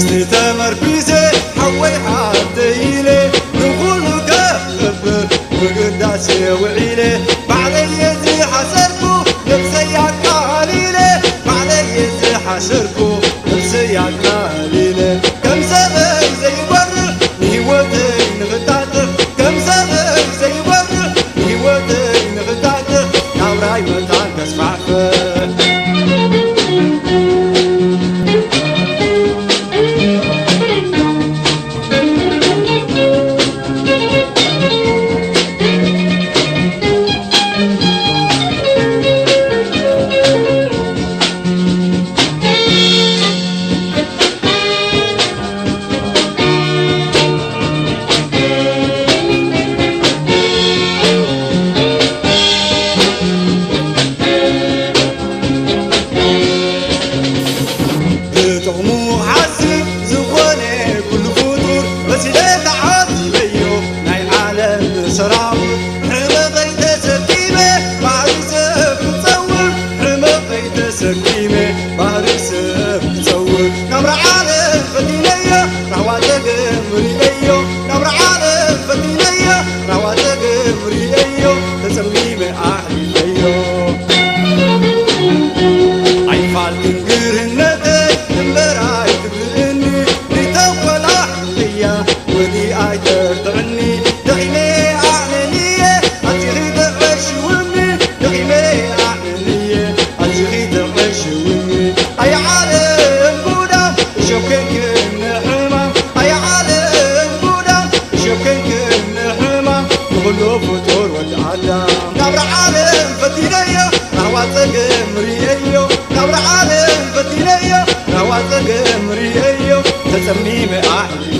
تمركزي حوي حتيلي نقول كبر وقداسي وعيلي بعلي يزي حسركو نفسيك قليلي بعلي يزي حسركو نفسيك قليلي كم سبب زي بر نيوتي نغتاتر كم سبب زي بر نيوتي نغتاتر ناوراي متان تسمعفر تسميمي أحلي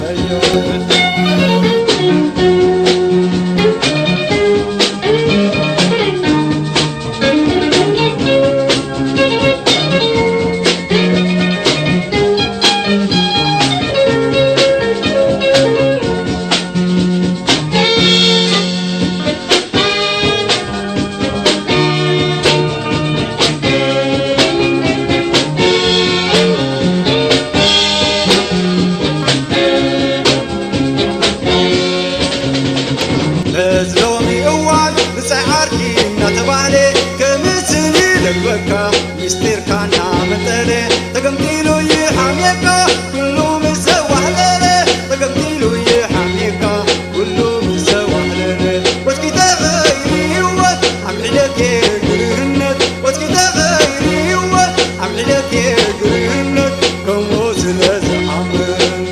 مستير كان عمتلي تقمتيلو يحاميكا كله مسوح ليلي تقمتيلو يحاميكا كله مسوح ليلي واسكي تغيري وات عملي لك يقرهنك واسكي تغيري وات عملي لك يقرهنك كموز لازم عمرن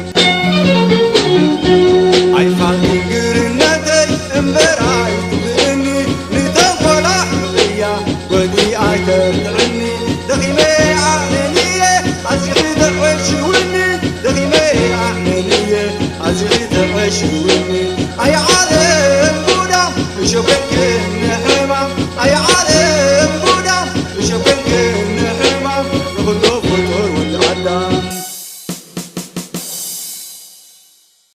عيفاني قرهنتي امبراي تبقني لتنقل أحملية ودي عيتر أي عالم بودا شوفك النعمة أي عالم بودا